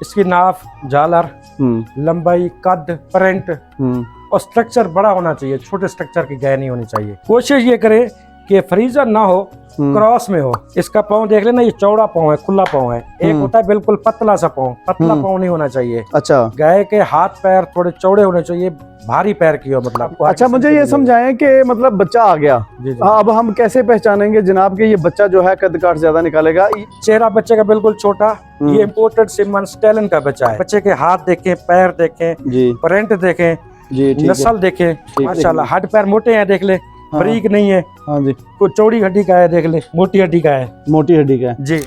इसकी नाफ, झालर, लंबाई, कद, प्रिंट और स्ट्रक्चर बड़ा होना चाहिए। छोटे स्ट्रक्चर की गाय नहीं होनी चाहिए। कोशिश ये करें कि फ्रीजर ना हो, क्रॉस में हो। इसका पाँव देख लेना, ये चौड़ा पाँव है, खुला पाँव है। एक होता है बिल्कुल पतला सा पाँव, पतला पाँव नहीं होना चाहिए। अच्छा, गाय के हाथ पैर थोड़े चौड़े होने चाहिए, भारी पैर की हो मतलब। अच्छा, मुझे ये समझाएं कि मतलब बच्चा आ गया, अब हम कैसे पहचानेंगे जनाब कि ये बच्चा जो है कद काठ ज्यादा निकालेगा? चेहरा बच्चे का बिल्कुल छोटा, ये इम्पोर्टेड सिमन स्टैलियन का बच्चा है। बच्चे के हाथ देखें, पैर देखें, प्रिंट देखें, नस्ल देखें, माशाल्लाह। हड्ड पैर मोटे हैं, देख ले, बारीक नहीं है। हाँ जी, कोई चौड़ी हड्डी का है, देख ले, मोटी हड्डी का है। मोटी हड्डी का है जी।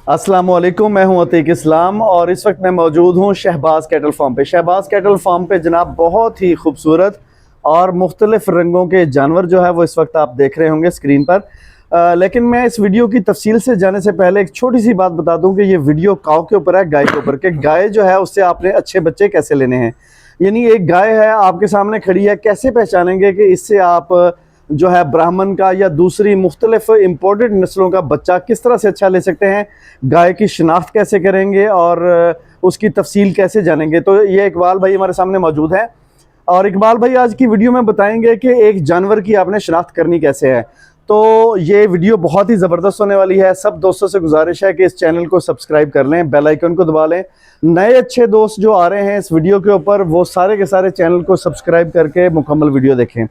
अस्सलाम वालेकुम, मैं हूं अतीक इस्लाम और इस वक्त मैं मौजूद हूं शहबाज कैटल फार्म पे। शहबाज कैटल फार्म पे जनाब बहुत ही खूबसूरत और मुख्तलिफ रंगों के जानवर जो है वो इस वक्त आप देख रहे होंगे स्क्रीन पर। लेकिन मैं इस वीडियो की तफसील से जाने से पहले एक छोटी सी बात बता दूं कि ये वीडियो काऊ के ऊपर है, गाय के ऊपर। कि गाय जो है उससे आपने अच्छे बच्चे कैसे लेने हैं। यानी एक गाय है आपके सामने खड़ी है, कैसे पहचानेंगे कि इससे आप जो है ब्राह्मण का या दूसरी मुख्तलिफ इम्पोर्टेड नस्लों का बच्चा किस तरह से अच्छा ले सकते हैं, गाय की शिनाख्त कैसे करेंगे और उसकी तफसील कैसे जानेंगे। तो ये इकबाल भाई हमारे सामने मौजूद है और इकबाल भाई आज की वीडियो में बताएंगे कि एक जानवर की आपने शिनाख्त करनी कैसे है। तो ये वीडियो बहुत ही ज़बरदस्त होने वाली है। सब दोस्तों से गुजारिश है कि इस चैनल को सब्सक्राइब कर लें, बेल आइकन को दबा लें। नए अच्छे दोस्त जो आ रहे हैं इस वीडियो के ऊपर वो सारे के सारे चैनल को सब्सक्राइब करके मुकम्मल वीडियो देखें।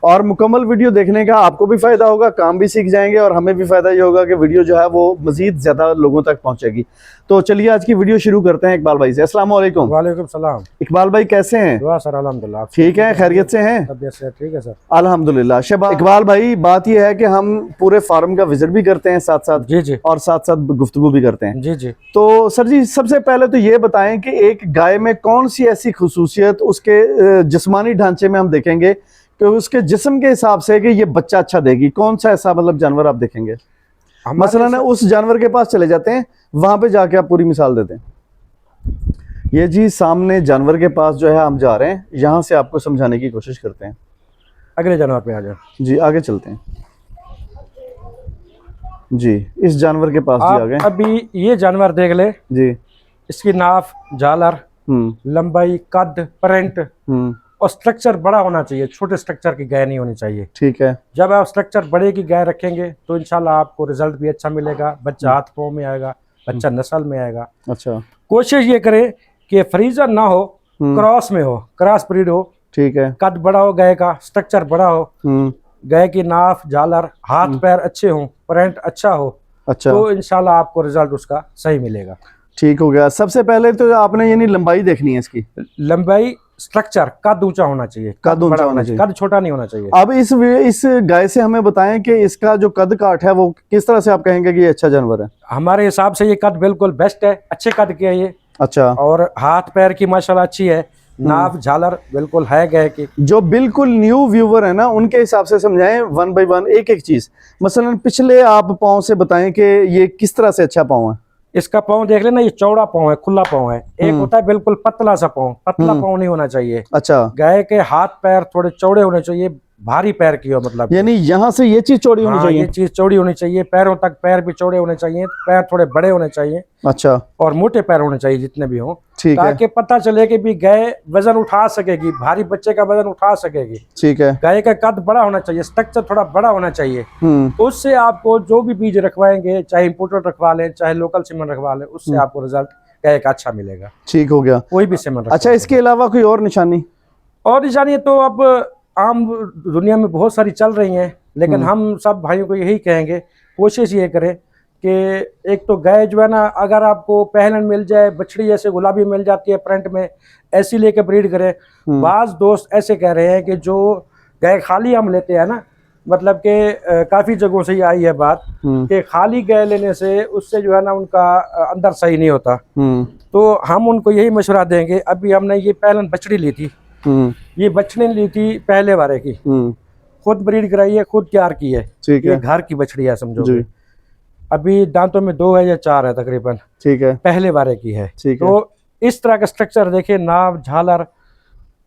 और मुकम्मल वीडियो देखने का आपको भी फ़ायदा होगा, काम भी सीख जाएंगे और हमें भी फ़ायदा ये होगा कि वीडियो जो है वो मज़ीद ज़्यादा लोगों तक पहुंचेगी। तो चलिए आज की वीडियो शुरू करते हैं इकबाल भाई से। अस्सलाम वालेकुम। वालेकुम सलाम। इकबाल भाई कैसे हैं? दुआ सर, अल्हम्दुलिल्लाह। ठीक है, खैरियत से हैं? तबीयत से ठीक है सर, अल्हम्दुलिल्लाह। शहबाज इकबाल भाई, बात यह है कि हम पूरे फार्म का विजिट भी करते हैं साथ साथ, जी जी, और साथ साथ गुफ्तगू भी करते हैं। जी जी। तो सर जी, सबसे पहले तो ये बताएं कि एक गाय में कौन सी ऐसी खुसूसियत उसके जिस्मानी ढांचे में हम देखेंगे कि उसके जिस्म के हिसाब से कि ये बच्चा अच्छा देगी? कौन सा ऐसा मतलब जानवर आप देखेंगे? मसलन उस जानवर के पास चले जाते हैं, वहां पे जाके आप पूरी मिसाल देते हैं। ये जी सामने जानवर के पास जो है हम जा रहे हैं, यहाँ से आपको समझाने की कोशिश करते हैं। अगले जानवर पे आ जाओ जी, आगे चलते हैं जी। इस जानवर के पास जी आ गए। अभी ये जानवर देख ले जी। इसकी नाफ, झालर, लंबाई, कद, प्रिंट और स्ट्रक्चर बड़ा होना चाहिए। छोटे स्ट्रक्चर की गाय नहीं होनी चाहिए। ठीक है। जब आप स्ट्रक्चर बड़े की गाय रखेंगे तो इंशाल्लाह आपको रिजल्ट भी अच्छा मिलेगा। बच्चा हाथ पाँव में आएगा, बच्चा नस्ल में आएगा। अच्छा, कोशिश ये करें कि फ्रीजर ना हो, क्रॉस में हो, क्रॉस ब्रीड हो। ठीक है। कद बड़ा हो गाय का, स्ट्रक्चर बड़ा हो, गाय की नाफ, झालर, हाथ पैर अच्छे हो, प्रिंट अच्छा हो। अच्छा, तो इंशाल्लाह आपको रिजल्ट उसका सही मिलेगा। ठीक हो गया। सबसे पहले तो आपने यानी लंबाई देखनी है इसकी। लंबाई, स्ट्रक्चर, कद ऊंचा होना चाहिए, कद ऊंचा होना चाहिए, कद छोटा नहीं होना चाहिए। अब इस गाय से हमें बताएं कि इसका जो कद काठ है वो किस तरह से आप कहेंगे कि ये अच्छा जानवर है? हमारे हिसाब से ये कद बिल्कुल बेस्ट है, अच्छे कद की है ये। अच्छा। और हाथ पैर की माशाल्लाह अच्छी है, नाव, झालर बिल्कुल है गाय की। जो बिल्कुल न्यू व्यूवर है ना, उनके हिसाब से समझाएं वन बाय वन एक एक चीज। मसलन पिछले आप पाँव से बताएं कि ये किस तरह से अच्छा पाँव है। इसका पाँव देख लेना, ये चौड़ा पाँव है, खुला पाँव है। एक होता है बिल्कुल पतला सा पाँव, पतला पाँव नहीं होना चाहिए। अच्छा। गाय के हाथ पैर थोड़े चौड़े होने चाहिए, भारी पैर की हो मतलब। यानी यहाँ से ये चीज चौड़ी होनी चाहिए। ये चीज चौड़ी होनी चाहिए, पैरों तक पैर भी चौड़े होने चाहिए, पैर थोड़े बड़े होने चाहिए। अच्छा। और मोटे पैर होने चाहिए जितने भी हों, ताकि पता चले कि भी गाय वजन उठा सकेगी, भारी बच्चे का वजन उठा सकेगी। ठीक है। गाय का कद बड़ा होना चाहिए, स्ट्रक्चर थोड़ा बड़ा होना चाहिए। उससे आपको जो भी बीज रखवाएंगे, चाहे इम्पोर्टेड रखवा लें, चाहे लोकल सीमन रखवा लें, उससे आपको रिजल्ट गाय का अच्छा मिलेगा। ठीक हो गया। कोई भी सीमन। अच्छा, इसके अलावा कोई और निशानी? और निशानी तो अब आम दुनिया में बहुत सारी चल रही हैं, लेकिन हम सब भाइयों को यही कहेंगे, कोशिश ये करें कि एक तो गाय जो है ना, अगर आपको पहलन मिल जाए, बछड़ी जैसे गुलाबी मिल जाती है प्रिंट में, ऐसी लेके ब्रीड करें। बाज दोस्त ऐसे कह रहे हैं कि जो गाय खाली हम लेते हैं ना, मतलब कि काफ़ी जगहों से ये आई है बात कि खाली गाय लेने से उससे जो है ना उनका अंदर सही नहीं होता। तो हम उनको यही मशवरा देंगे। अभी हमने ये पहलन बछड़ी ली थी, ये बछड़ी ली थी पहले वारे की, खुद ब्रीड कराई है, खुद तैयार की है। ये घर की बछड़ी है समझो। अभी दांतों में 2 है या 4 है तकरीबन। ठीक है। पहले वारे की है। तो इस तरह का स्ट्रक्चर देखिए, नाव, झालर,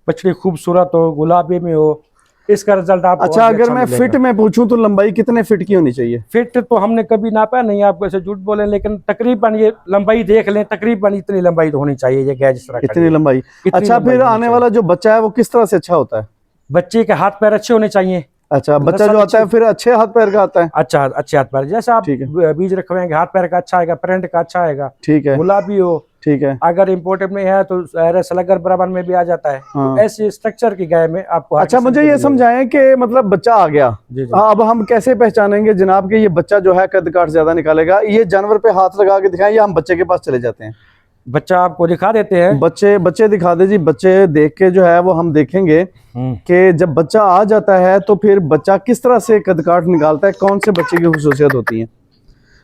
बछड़ी खूबसूरत हो, गुलाबी में हो, इसका रिजल्ट आपको अच्छा, और भी अगर मैं मिलेगा। फिट में पूछूं तो लंबाई कितने फिट की होनी चाहिए? फिट तो हमने कभी नापा नहीं, आपको ऐसे झूठ बोले, लेकिन तकरीबन ये लंबाई देख लें, तकरीबन इतनी लंबाई तो होनी चाहिए ये गैज इस तरह इतनी लंबाई। अच्छा, लंबाई फिर होनी आने चाहिए। वाला जो बच्चा है वो किस तरह से अच्छा होता है? बच्चे के हाथ पैर अच्छे होने चाहिए। अच्छा, बच्चा नस्ल जो आता है अच्छी- फिर अच्छे हाथ पैर का आता है? अच्छा, अच्छे हाथ पैर, जैसे आप ठीक है। बीज रखवाएंगे हाथ पैर का अच्छा आएगा, प्रिंट का अच्छा आएगा, ठीक है, गुलाबी हो। ठीक है। अगर इम्पोर्टेड में है तो सलगर बराबर में भी आ जाता है। हाँ। तो ऐसी स्ट्रक्चर की गाय में आपको हर अच्छा, किस्म मुझे की ये मिलेगी। समझाएं कि मतलब बच्चा आ गया, जी जी। अब हम कैसे पहचानेंगे जनाब कि ये बच्चा जो है कद काठ ज्यादा निकालेगा? ये जानवर पे हाथ लगा के दिखाएं या हम बच्चे के पास चले जाते हैं? बच्चा आपको दिखा देते हैं। बच्चे दिखा दे जी। बच्चे देख के जो है वो हम देखेंगे कि जब बच्चा आ जाता है तो फिर बच्चा किस तरह से कद काठ निकालता है, कौन से बच्चे की खूसियत होती है।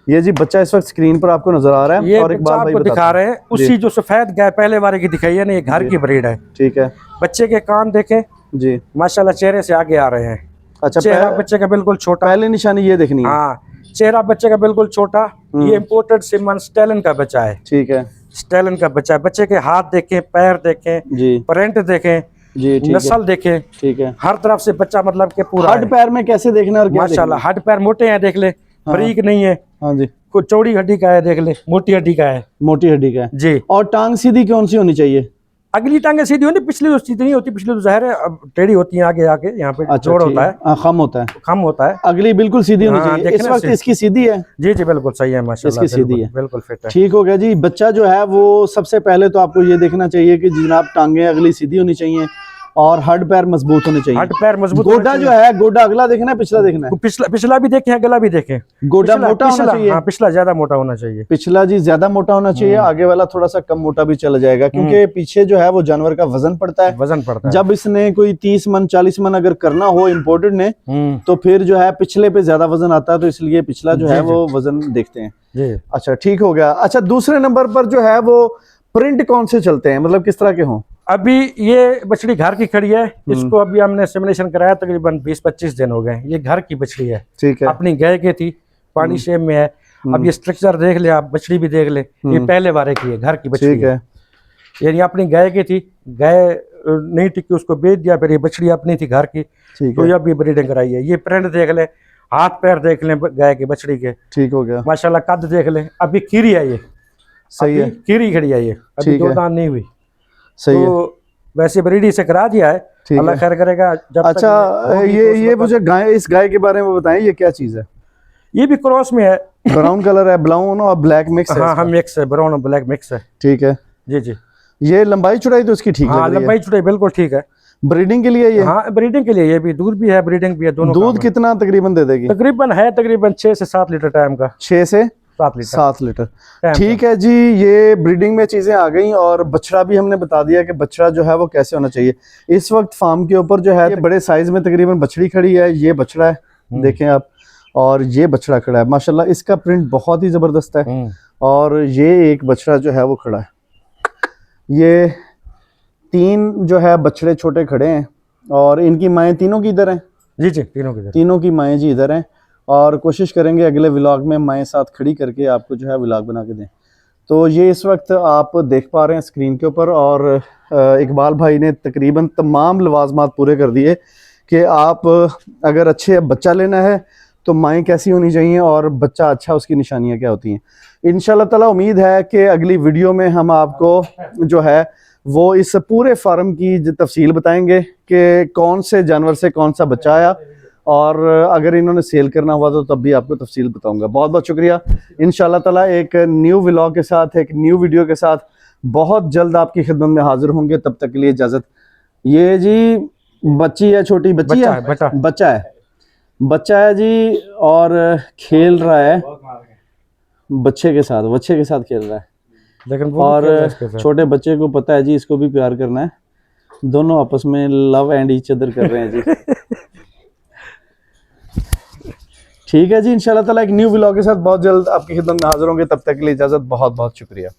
ये जी बच्चा इस वक्त स्क्रीन पर आपको नजर आ रहा है ये और बच्चा आपको दिखा रहे हैं उसी जो सफेद गाय पहले वाले की दिखाई है ना, ये घर की ब्रीड है। ठीक है बच्चे के कान देखें जी, माशाल्लाह चेहरे से आगे आ रहे हैं। अच्छा, चेहरा बच्चे का बिल्कुल छोटा। पहले निशानी ये देखनी है। हाँ, चेहरा बच्चे का बिल्कुल छोटा। ये इम्पोर्टेड सिमन स्टेलन का बच्चा है। ठीक है, स्टेलन का बच्चा है। बच्चे के हाथ देखें, पैर देखें जी प्रिंट देखें, जी, ठीक है, नस्ल देखें, ठीक है। हर तरफ से बच्चा मतलब के पूरा हड्ड पैर में कैसे देखना और क्या माशाल्लाह। हड्ड पैर मोटे हैं देख ले, बारीक नहीं है। हाँ जी, कोई चौड़ी हड्डी का है देख ले, मोटी हड्डी का है मोटी हड्डी का है। जी। और टांग सीधी कौन सी होनी चाहिए? अगली टांगे सीधी होनी, पिछली तो सीधी नहीं होती। पिछली तो ज़ाहिर है अब टेढ़ी होती है, आगे आके यहाँ पे जोड़ होता है, खम होता है, कम होता है। अगली बिल्कुल सीधी होनी हाँ, चाहिए। इस देखना वक्त से- इसकी सीधी है। जी जी बिल्कुल सही है माशाल्लाह, इसकी सीधी है, बिल्कुल फिट है। ठीक हो गया जी। बच्चा जो है वो सबसे पहले तो आपको ये देखना चाहिए कि जनाब टांगे अगली सीधी होनी चाहिए और हड्ड पैर मजबूत होने चाहिए। हड्ड पैर मजबूत गोडा जो है, गोडा अगला देखना है पिछला देखना है? पिछला भी देखें, अगला भी देखें। गोडा मोटा होना पिछला, चाहिए। हाँ, पिछला ज्यादा मोटा होना चाहिए। पिछला जी ज्यादा मोटा होना चाहिए, आगे वाला थोड़ा सा कम मोटा भी चला जाएगा, क्योंकि पीछे जो है वो जानवर का वजन पड़ता है। वजन पड़ता है। जब इसने कोई 30 मन 40 मन अगर करना हो इम्पोर्टेड ने, तो फिर जो है पिछले पे ज्यादा वजन आता है, तो इसलिए पिछला जो है वो वजन देखते हैं जी। अच्छा, ठीक हो गया। अच्छा, दूसरे नंबर पर जो है वो प्रिंट कौन से चलते हैं, मतलब किस तरह के हों? अभी ये बछड़ी घर की खड़ी है, इसको अभी हमने सिमुलेशन कराया, तकरीबन 20-25 दिन हो गए। ये घर की बछड़ी है, ठीक है, अपनी गाय की थी, पानी शेप में है। अब ये स्ट्रक्चर देख ले आप, बछड़ी भी देख ले, ये पहले वारे की है, घर की बछड़ी ठीक है, यानी अपनी गाय की थी, गाय नहीं टिकी उसको बेच दिया, फिर ये बछड़ी अपनी थी घर की, ठीक तो है, ये अभी ब्रीडिंग कराई है। ये प्रिंट देख ले, हाथ पैर देख ले गाय के बछड़ी के, ठीक हो गया, माशाल्लाह कद देख ले। अभी खीरी है ये, सही है, खीरी खड़ी है ये, अभी ठीक दो है, दान नहीं हुई। सही है, तो वैसे ब्रीडिंग से करा दिया है, ठीक अल्लाह है। खैर करेगा। जब अच्छा, ये मुझे गाय, इस गाय के बारे में बताएं, ये क्या चीज है? ये भी क्रॉस में है। ब्राउन कलर है, ब्राउन और ब्लैक मिक्स है हाँ इसका? हाँ, मिक्स है, ब्राउन और ब्लैक मिक्स है। ठीक है, जी जी। ये लंबाई चौड़ाई तो इसकी ठीक हाँ, लग रही है। लंबाई चौड़ाई बिल्कुल ठीक है। ब्रीडिंग के लिए ये? हाँ, ब्रीडिंग के लिए ये भी, दूध भी है, ब्रीडिंग भी है, दोनों दूध काम है। कितना तकरीबन दे देगी? तकरीबन 6 से 7 लीटर टाइम का। 6 से 7 लीटर 7 लीटर, टाइम ठीक है जी। ये ब्रीडिंग में चीजें आ गई और बछड़ा भी हमने बता दिया कि बछड़ा जो है वो कैसे होना चाहिए। इस वक्त फार्म के ऊपर जो है ये बड़े साइज में तकरीबन बछड़ी खड़ी है। ये बछड़ा है, देखें आप, और ये बछड़ा खड़ा है। माशाल्लाह इसका प्रिंट बहुत ही जबरदस्त है। और ये एक बछड़ा जो है वो खड़ा है। ये 3 जो है बछड़े छोटे खड़े हैं और इनकी माएँ तीनों की इधर हैं? जी जी, तीनों की। तीनों की माएँ जी इधर हैं। और कोशिश करेंगे अगले व्लॉग में माएँ साथ खड़ी करके आपको जो है व्लॉग बना के दें। तो ये इस वक्त आप देख पा रहे हैं स्क्रीन के ऊपर, और इकबाल भाई ने तकरीबन तमाम लवाजमात पूरे कर दिए कि आप अगर अच्छे बच्चा लेना है तो माएँ कैसी होनी चाहिए और बच्चा अच्छा उसकी निशानियाँ क्या होती हैं। इंशाल्लाह ताला उम्मीद है कि अगली वीडियो में हम आपको जो है वो इस पूरे फार्म की तफसील बताएंगे कि कौन से जानवर से कौन सा बच्चा आया, और अगर इन्होंने सेल करना हुआ तो तब भी आपको तफसील बताऊंगा। बहुत बहुत शुक्रिया। इंशाल्लाह ताला एक न्यू व्लॉग के साथ, एक न्यू वीडियो के साथ बहुत जल्द आपकी खिदमत में हाजिर होंगे। तब तक के लिए इजाज़त। ये जी बच्ची है, छोटी बच्ची है, बच्चा है जी, और खेल रहा है बच्चे के साथ खेल रहा है। लेकिन और छोटे बच्चे को पता है जी इसको भी प्यार करना है। दोनों आपस में लव एंड ईच अदर कर रहे हैं जी। ठीक है जी, इंशाल्लाह ताला एक न्यू व्लॉग के साथ बहुत जल्द आपकी खिदमत में हाजिर होंगे। तब तक के लिए इजाज़त। बहुत बहुत शुक्रिया।